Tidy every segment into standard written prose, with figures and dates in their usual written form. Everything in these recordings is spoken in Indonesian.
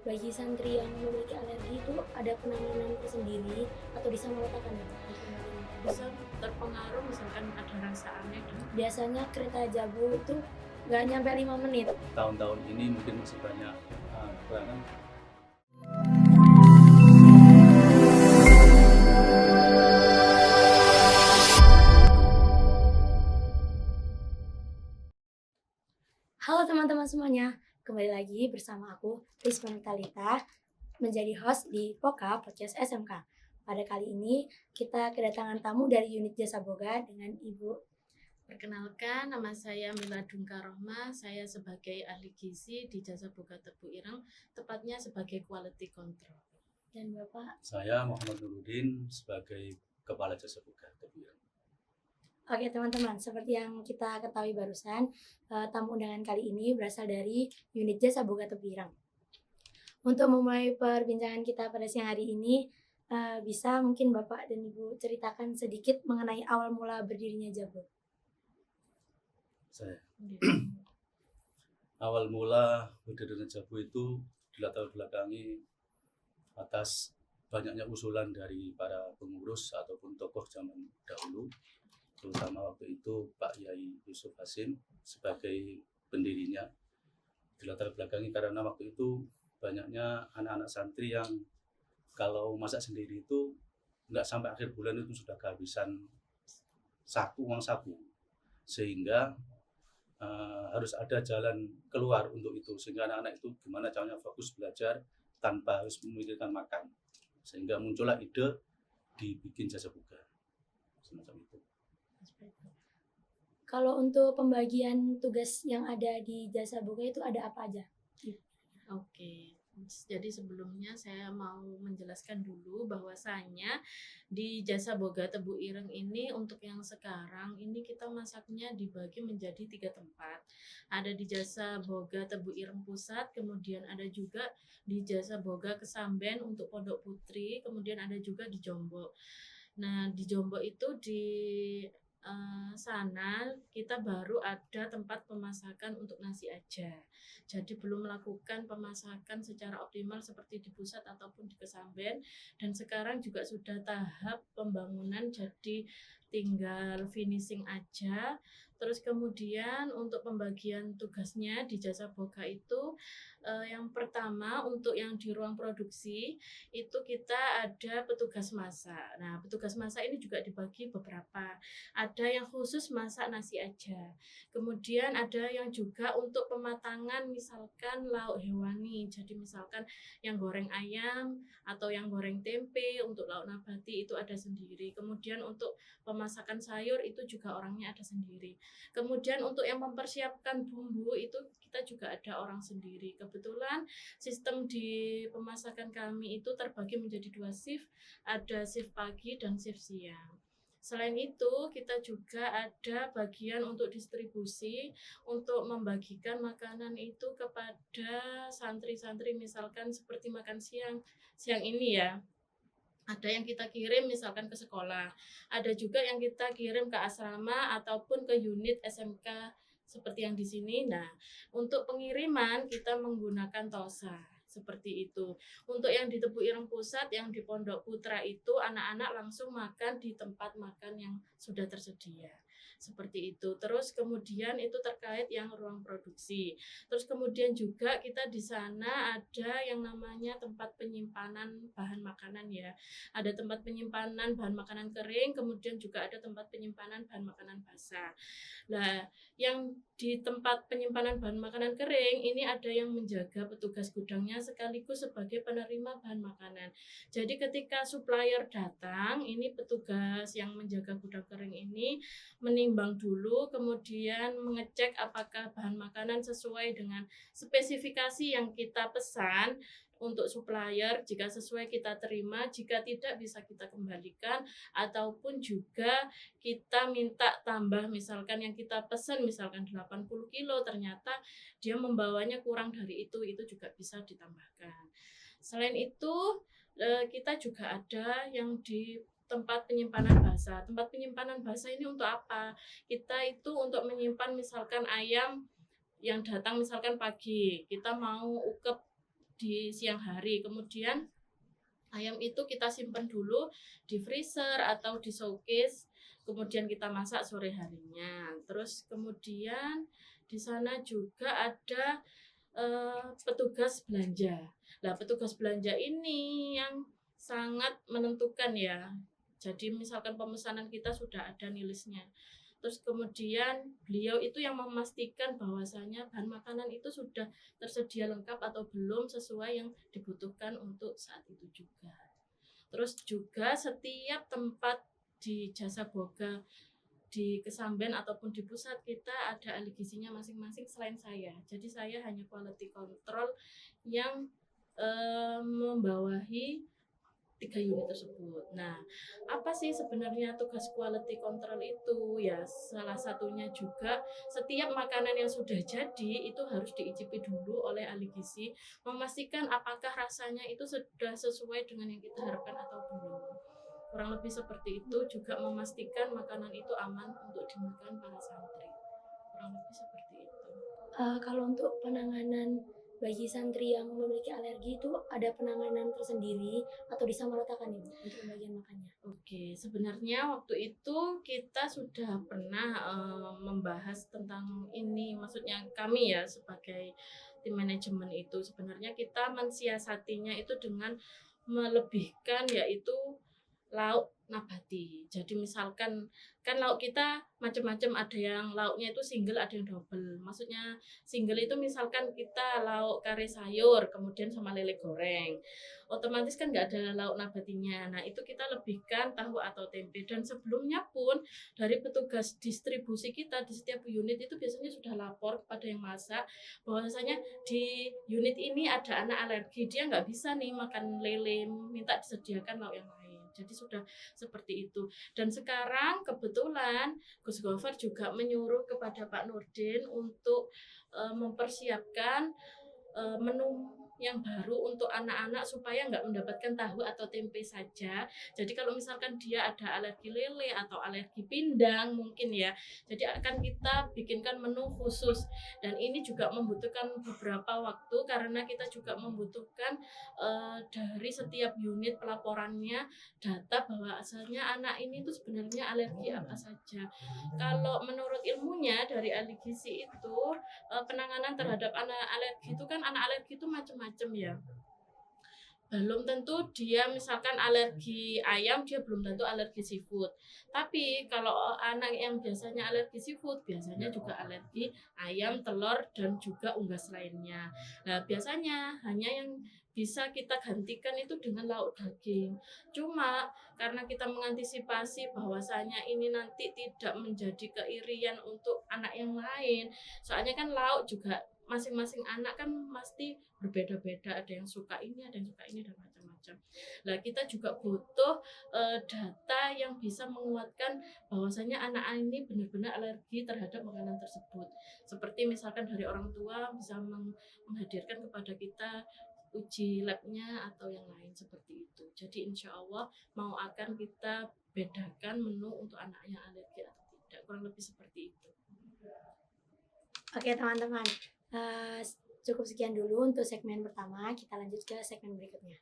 bagi santri yang memiliki alergi itu ada penanganan tersendiri atau disamaratakan ya, Pak? Bisa terpengaruh misalkan ada rasa aneh dan Biasanya kereta Jabu itu nggak nyampe 5 menit. Tahun-tahun ini mungkin masih banyak kekurangan. Halo teman-teman semuanya, kembali lagi bersama aku Risma Talita menjadi host di Poka Podcast SMK. Pada kali ini kita kedatangan tamu dari unit Jasa Boga dengan Ibu. perkenalkan, nama saya Mila Dungkarohma. Saya sebagai ahli gizi di Jasa Boga Tebu Ireng, tepatnya sebagai quality control. Dan Bapak? Saya Muhammad Nurudin sebagai Kepala Jasa Boga Tebu Ireng. Oke teman-teman, seperti yang kita ketahui barusan, tamu undangan kali ini berasal dari unit Jasa Boga Tebu Ireng. Untuk memulai perbincangan kita pada siang hari ini, bisa mungkin Bapak dan Ibu ceritakan sedikit mengenai awal mula berdirinya Jabo. Saya awal mula berdirinya Jabo itu dilatar belakangi atas banyaknya usulan dari para pengurus ataupun tokoh zaman dahulu, terutama waktu itu Pak Yai Yusuf Hasim sebagai pendirinya. Dilatar belakangi karena waktu itu banyaknya anak-anak santri yang kalau masak sendiri itu nggak sampai akhir bulan itu sudah kehabisan uang saku, sehingga harus ada jalan keluar untuk itu, sehingga anak-anak itu gimana caranya fokus belajar tanpa harus memikirkan makan, sehingga muncullah ide dibikin Jasa Boga semacam itu. Kalau untuk pembagian tugas yang ada di Jasa Boga itu ada apa aja? Oke. Jadi sebelumnya saya mau menjelaskan dulu bahwasanya di Jasa Boga Tebu Ireng ini untuk yang sekarang ini kita masaknya dibagi menjadi 3 tempat. Ada di Jasa Boga Tebu Ireng Pusat, kemudian ada juga di Jasa Boga Kesamben untuk Pondok Putri, kemudian ada juga di Jombok. Nah, di Jombok itu di sana kita baru ada tempat pemasakan untuk nasi aja. Jadi belum melakukan pemasakan secara optimal seperti di pusat ataupun di Kesamben, dan sekarang juga sudah tahap pembangunan, jadi tinggal finishing aja. Terus kemudian untuk pembagian tugasnya di Jasa Boga itu yang pertama untuk yang di ruang produksi itu kita ada petugas masak. Nah, petugas masak ini juga dibagi beberapa. Ada yang khusus masak nasi aja. Kemudian ada yang juga untuk pematangan misalkan lauk hewani. Jadi misalkan yang goreng ayam atau yang goreng tempe, untuk lauk nabati itu ada sendiri. Kemudian untuk pemasakan sayur itu juga orangnya ada sendiri. Kemudian untuk yang mempersiapkan bumbu itu kita juga ada orang sendiri. Kebetulan sistem di pemasakan kami itu terbagi menjadi 2 shift, ada shift pagi dan shift siang. Selain itu, kita juga ada bagian untuk distribusi, untuk membagikan makanan itu kepada santri-santri, misalkan seperti makan siang ini ya. Ada yang kita kirim misalkan ke sekolah, ada juga yang kita kirim ke asrama ataupun ke unit SMK seperti yang di sini. Nah, untuk pengiriman kita menggunakan TOSA. Seperti itu. Untuk yang di Tebu Ireng Pusat, yang di Pondok Putra itu anak-anak langsung makan di tempat makan yang sudah tersedia. Seperti itu. Terus kemudian itu terkait yang ruang produksi. Terus kemudian juga kita di sana ada yang namanya tempat penyimpanan bahan makanan ya. Ada tempat penyimpanan bahan makanan kering, kemudian juga ada tempat penyimpanan bahan makanan basah. Nah, yang di tempat penyimpanan bahan makanan kering ini ada yang menjaga petugas gudangnya sekaligus sebagai penerima bahan makanan. Jadi ketika supplier datang, ini petugas yang menjaga gudang kering ini menimbang dulu, kemudian mengecek apakah bahan makanan sesuai dengan spesifikasi yang kita pesan untuk supplier. Jika sesuai kita terima, jika tidak bisa kita kembalikan, ataupun juga kita minta tambah, misalkan yang kita pesan misalkan 80 kilo ternyata dia membawanya kurang dari itu juga bisa ditambahkan. Selain itu kita juga ada yang di tempat penyimpanan basah. Tempat penyimpanan basah ini untuk apa? Kita itu untuk menyimpan misalkan ayam yang datang misalkan pagi, kita mau ukep di siang hari. Kemudian ayam itu kita simpan dulu di freezer atau di showcase, kemudian kita masak sore harinya. Terus kemudian di sana juga ada petugas belanja. Nah, petugas belanja ini yang sangat menentukan ya. Jadi misalkan pemesanan kita sudah ada nilisnya. Terus kemudian beliau itu yang memastikan bahwasanya bahan makanan itu sudah tersedia lengkap atau belum sesuai yang dibutuhkan untuk saat itu juga. Terus juga setiap tempat di Jasa Boga di Kesamben ataupun di pusat kita ada ahli gizinya masing-masing selain saya. Jadi saya hanya quality control yang membawahi 3 unit tersebut. Nah, apa sih sebenarnya tugas quality control itu? Ya, salah satunya juga setiap makanan yang sudah jadi itu harus diicipi dulu oleh ahli gizi, memastikan apakah rasanya itu sudah sesuai dengan yang kita harapkan atau belum. Kurang lebih seperti itu, juga memastikan makanan itu aman untuk dimakan para santri. Kurang lebih seperti itu. Kalau untuk penanganan bagi santri yang memiliki alergi itu ada penanganan tersendiri atau disamaratakan Ibu untuk pembagian makannya? Oke, sebenarnya waktu itu kita sudah pernah membahas tentang ini, maksudnya kami ya sebagai tim manajemen itu sebenarnya kita mensiasatinya itu dengan melebihkan yaitu lauk nabati. Jadi misalkan kan lauk kita macam-macam, ada yang lauknya itu single, ada yang double. Maksudnya single itu misalkan kita lauk kare sayur, kemudian sama lele goreng. Otomatis kan nggak ada lauk nabatinya. Nah itu kita lebihkan tahu atau tempe. Dan sebelumnya pun dari petugas distribusi kita di setiap unit itu biasanya sudah lapor kepada yang masak bahwasanya di unit ini ada anak alergi, dia nggak bisa nih makan lele, minta disediakan lauk yang lain. Jadi sudah seperti itu. Dan sekarang kebetulan Gus Gofar juga menyuruh kepada Pak Nurdin untuk mempersiapkan menu yang baru untuk anak-anak supaya nggak mendapatkan tahu atau tempe saja. Jadi kalau misalkan dia ada alergi lele atau alergi pindang mungkin ya, jadi akan kita bikinkan menu khusus. Dan ini juga membutuhkan beberapa waktu karena kita juga membutuhkan dari setiap unit pelaporannya data bahwa asalnya anak ini tuh sebenarnya alergi apa saja. Kalau menurut ilmunya dari ahli gizi itu penanganan terhadap anak alergi itu kan anak alergi itu macam-macam ya. Belum tentu dia misalkan alergi ayam, dia belum tentu alergi seafood. Tapi kalau anak yang biasanya alergi seafood, biasanya juga alergi ayam, telur, dan juga unggas lainnya. Nah, biasanya hanya yang bisa kita gantikan itu dengan lauk daging. Cuma karena kita mengantisipasi bahwasanya ini nanti tidak menjadi keirian untuk anak yang lain. Soalnya kan lauk juga masing-masing anak kan pasti berbeda-beda, ada yang suka ini, ada yang suka ini, dan macam-macam. Nah, kita juga butuh data yang bisa menguatkan bahwasanya anak ini benar-benar alergi terhadap makanan tersebut. Seperti misalkan dari orang tua bisa menghadirkan kepada kita uji labnya atau yang lain seperti itu. Jadi insya Allah mau akan kita bedakan menu untuk anak yang alergi atau tidak, kurang lebih seperti itu. Oke teman-teman, cukup sekian dulu untuk segmen pertama. Kita lanjut ke segmen berikutnya.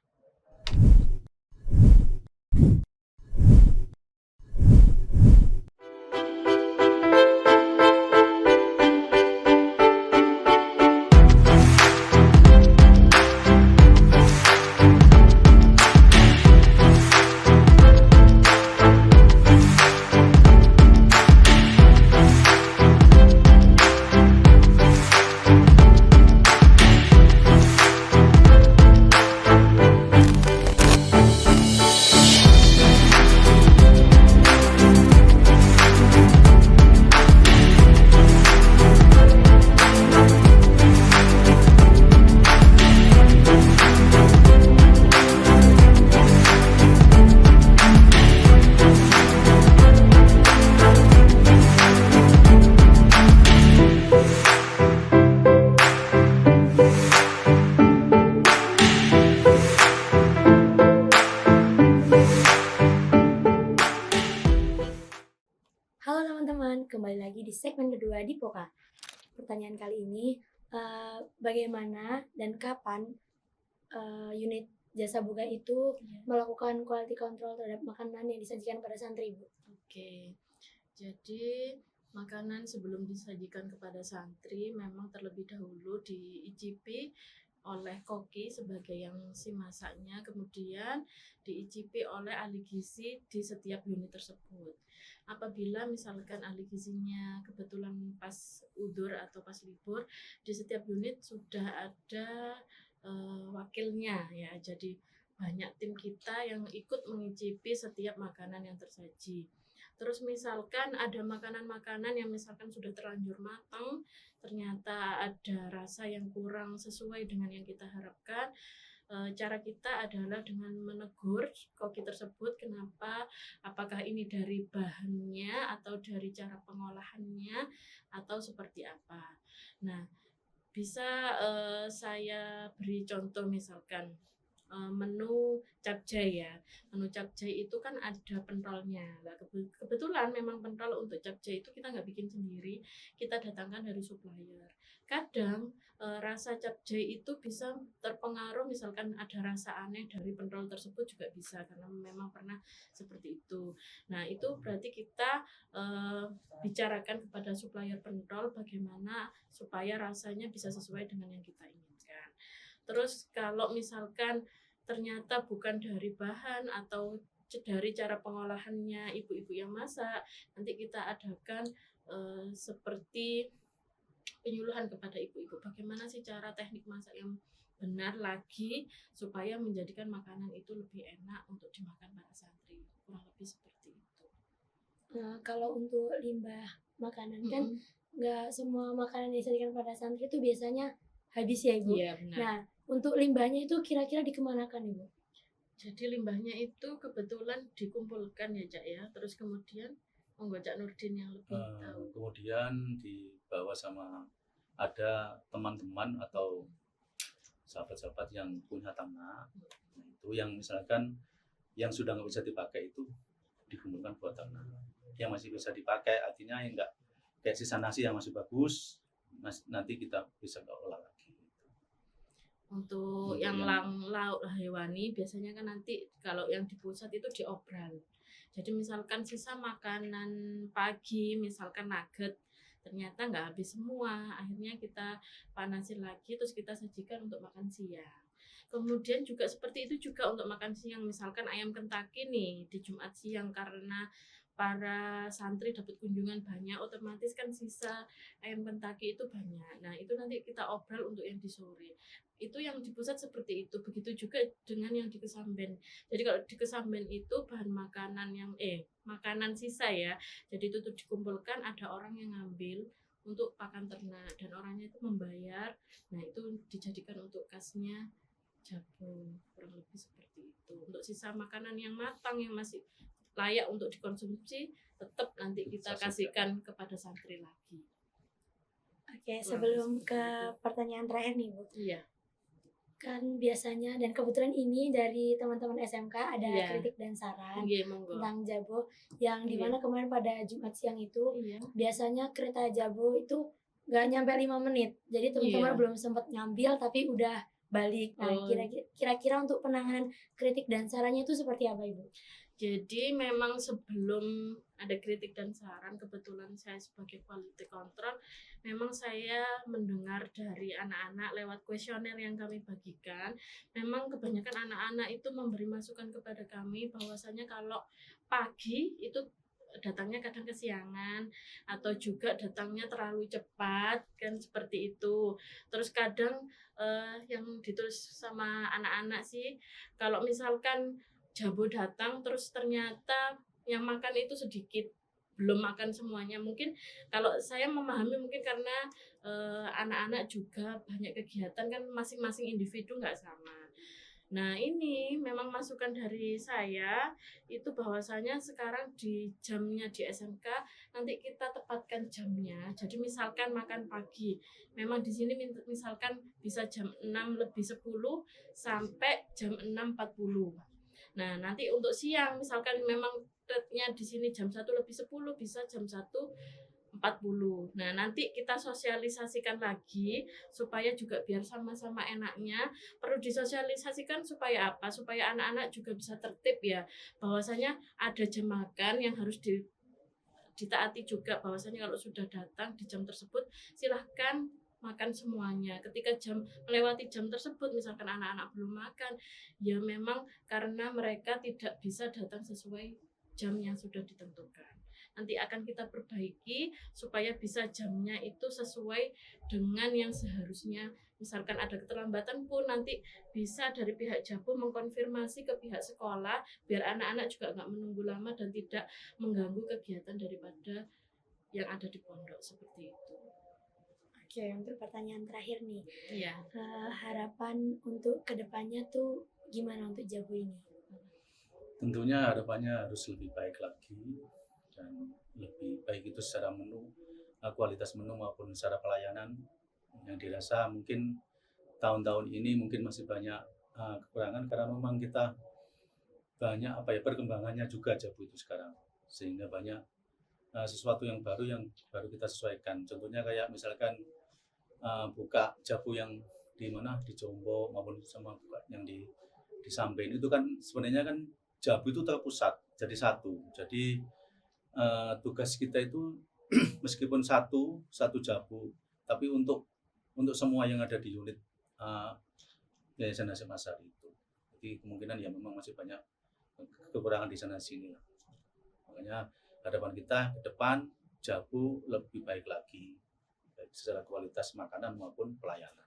Halo teman-teman, kembali lagi di segmen kedua di Poka. Pertanyaan kali ini, bagaimana dan kapan unit Jasa Boga itu Iya. melakukan quality control terhadap makanan yang disajikan pada santri, Bu? Oke, jadi makanan sebelum disajikan kepada santri memang terlebih dahulu diicipi oleh koki sebagai yang si masaknya, kemudian diicipi oleh ahli gizi di setiap unit tersebut. Apabila misalkan ahli gizinya kebetulan pas udur atau pas libur, di setiap unit sudah ada wakilnya ya, jadi banyak tim kita yang ikut mengicipi setiap makanan yang tersaji. Terus misalkan ada makanan-makanan yang misalkan sudah terlanjur matang, ternyata ada rasa yang kurang sesuai dengan yang kita harapkan, cara kita adalah dengan menegur koki tersebut kenapa, apakah ini dari bahannya atau dari cara pengolahannya atau seperti apa. Nah, bisa saya beri contoh misalkan menu capcay ya. Menu capcay itu kan ada pentolnya. Nah, kebetulan memang pentol untuk capcay itu kita nggak bikin sendiri, kita datangkan dari supplier. Kadang rasa capcay itu bisa terpengaruh misalkan ada rasa aneh dari pentol tersebut juga bisa karena memang pernah seperti itu. Nah, itu berarti kita bicarakan kepada supplier pentol bagaimana supaya rasanya bisa sesuai dengan yang kita inginkan. Terus kalau misalkan ternyata bukan dari bahan atau dari cara pengolahannya ibu-ibu yang masak, nanti kita adakan seperti penyuluhan kepada ibu-ibu bagaimana sih cara teknik masak yang benar lagi supaya menjadikan makanan itu lebih enak untuk dimakan para santri, kurang lebih seperti itu. Nah, kalau untuk limbah makanan kan nggak semua makanan yang disajikan pada santri itu biasanya habis ya, Ibu? Iya, benar. Nah, untuk limbahnya itu kira-kira dikemanakan, Ibu? Jadi limbahnya itu kebetulan dikumpulkan ya, Cak ya. Terus kemudian monggo Cak Nurdin yang lebih tahu. Kemudian dibawa sama ada teman-teman atau sahabat-sahabat yang punya tanah. Nah, itu yang misalkan yang sudah nggak bisa dipakai itu dikumpulkan buat tanah. Yang masih bisa dipakai artinya yang nggak kayak sisa nasi yang masih bagus, nanti kita bisa olah lagi. Untuk yang lauk hewani biasanya kan nanti kalau yang di pusat itu diobral. Jadi misalkan sisa makanan pagi, misalkan nugget, ternyata nggak habis semua. Akhirnya kita panasin lagi, terus kita sajikan untuk makan siang. Kemudian juga seperti itu juga untuk makan siang. Misalkan ayam Kentucky nih di Jumat siang karena para santri dapat kunjungan banyak, otomatis kan sisa ayam Kentucky itu banyak. Nah, itu nanti kita obral untuk yang di sore. Itu yang di pusat seperti itu. Begitu juga dengan yang di Kesamben. Jadi kalau di Kesamben itu bahan makanan yang makanan sisa ya. Jadi itu tuh dikumpulkan, ada orang yang ngambil untuk pakan ternak dan orangnya itu membayar. Nah, itu dijadikan untuk kasnya Jabo, kurang lebih seperti itu. Untuk sisa makanan yang matang yang masih layak untuk dikonsumsi tetap nanti kita kasihkan kepada santri lagi. Oke, sebelum ke pertanyaan terakhir nih, Bu. Iya. Kan biasanya dan kebetulan ini dari teman-teman SMK ada kritik dan saran tentang Jabo yang dimana kemarin pada Jumat siang itu biasanya kereta Jabo itu nggak nyampe 5 menit. Jadi teman-teman belum sempat ngambil tapi udah balik. Nah, kira-kira untuk penanganan kritik dan sarannya itu seperti apa, Ibu? Jadi memang sebelum ada kritik dan saran, kebetulan saya sebagai quality control, memang saya mendengar dari anak-anak lewat kuesioner yang kami bagikan. Memang kebanyakan anak-anak itu memberi masukan kepada kami bahwasanya kalau pagi itu datangnya kadang kesiangan atau juga datangnya terlalu cepat kan seperti itu. Terus kadang yang ditulis sama anak-anak sih kalau misalkan Jabo datang terus ternyata yang makan itu sedikit, belum makan semuanya. Mungkin kalau saya memahami mungkin karena anak-anak juga banyak kegiatan kan masing-masing individu nggak sama. Nah ini memang masukan dari saya itu bahwasanya sekarang di jamnya di SMK nanti kita tepatkan jamnya. Jadi misalkan makan pagi, memang di sini misalkan bisa jam 6:10 sampai jam 6:40. Nah, nanti untuk siang misalkan memang rate-nya di sini jam 1:10 bisa jam 1:40 40. Nah, nanti kita sosialisasikan lagi supaya juga biar sama-sama enaknya. Perlu disosialisasikan supaya apa? Supaya anak-anak juga bisa tertib ya. Bahwasanya ada jam makan yang harus ditaati juga, bahwasanya kalau sudah datang di jam tersebut silahkan makan semuanya. Ketika melewati jam tersebut, misalkan anak-anak belum makan, ya memang karena mereka tidak bisa datang sesuai jam yang sudah ditentukan. Nanti akan kita perbaiki supaya bisa jamnya itu sesuai dengan yang seharusnya. Misalkan ada keterlambatan pun nanti bisa dari pihak Jabu mengkonfirmasi ke pihak sekolah biar anak-anak juga nggak menunggu lama dan tidak mengganggu kegiatan daripada yang ada di pondok seperti itu. Oke, untuk pertanyaan terakhir nih, Iya. harapan untuk kedepannya tuh gimana untuk Jabu ini? Tentunya harapannya harus lebih baik lagi, dan lebih baik itu secara menu, kualitas menu maupun secara pelayanan. Yang dirasa mungkin tahun-tahun ini mungkin masih banyak kekurangan karena memang kita banyak perkembangannya juga Jabu itu sekarang, sehingga banyak sesuatu yang baru kita sesuaikan. Contohnya kayak misalkan buka Jabu yang di mana di Jombok maupun sama buka yang di Samben itu kan sebenarnya kan Jabu itu terpusat jadi satu. Jadi tugas kita itu meskipun satu Jabu, tapi untuk semua yang ada di unit Yayasan Hasyim Asy'ari itu. Jadi kemungkinan ya memang masih banyak kekurangan di sana sini lah. Makanya harapan kita ke depan Jabu lebih baik lagi, baik secara kualitas makanan maupun pelayanan.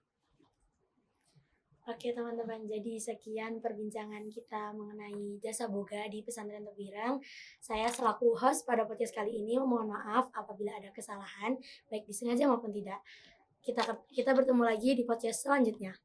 Oke teman-teman, jadi sekian perbincangan kita mengenai jasa boga di Pesantren Tebirang. Saya selaku host pada podcast kali ini mohon maaf apabila ada kesalahan, baik disengaja maupun tidak. Kita bertemu lagi di podcast selanjutnya.